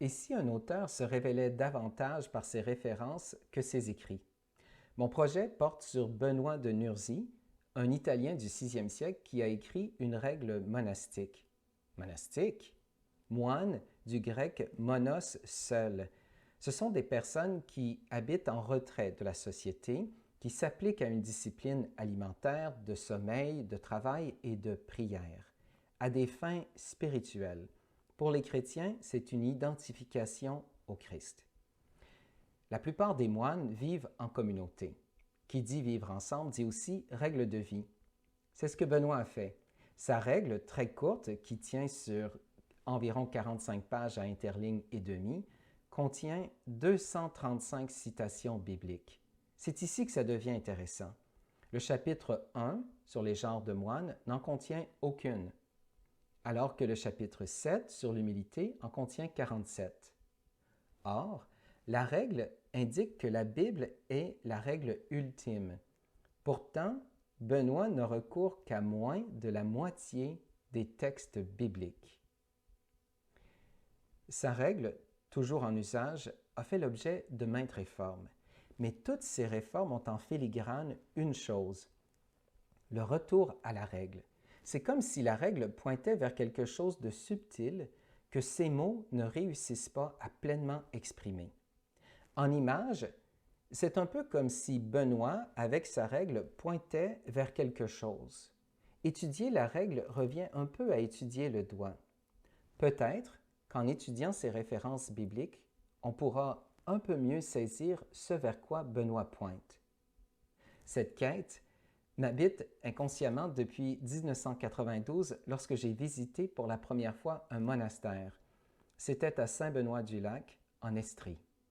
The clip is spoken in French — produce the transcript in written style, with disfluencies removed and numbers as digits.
Et si un auteur se révélait davantage par ses références que ses écrits? Mon projet porte sur Benoît de Nursie, un Italien du 6e siècle qui a écrit une règle monastique. Monastique? Moine, du grec monos, seul. Ce sont des personnes qui habitent en retrait de la société, qui s'appliquent à une discipline alimentaire, de sommeil, de travail et de prière, à des fins spirituelles. Pour les chrétiens, c'est une identification au Christ. La plupart des moines vivent en communauté. Qui dit vivre ensemble dit aussi règle de vie. C'est ce que Benoît a fait. Sa règle, très courte, qui tient sur environ 45 pages à interligne et demie, contient 235 citations bibliques. C'est ici que ça devient intéressant. Le chapitre 1 sur les genres de moines n'en contient aucune, alors que le chapitre 7 sur l'humilité en contient 47. Or, la règle indique que la Bible est la règle ultime. Pourtant, Benoît ne recourt qu'à moins de la moitié des textes bibliques. Sa règle, toujours en usage, a fait l'objet de maintes réformes. Mais toutes ces réformes ont en filigrane une chose, le retour à la règle. C'est comme si la règle pointait vers quelque chose de subtil que ces mots ne réussissent pas à pleinement exprimer. En image, c'est un peu comme si Benoît, avec sa règle, pointait vers quelque chose. Étudier la règle revient un peu à étudier le doigt. Peut-être qu'en étudiant ces références bibliques, on pourra un peu mieux saisir ce vers quoi Benoît pointe. Cette quête m'habite inconsciemment depuis 1992 lorsque j'ai visité pour la première fois un monastère. C'était à Saint-Benoît-du-Lac, en Estrie.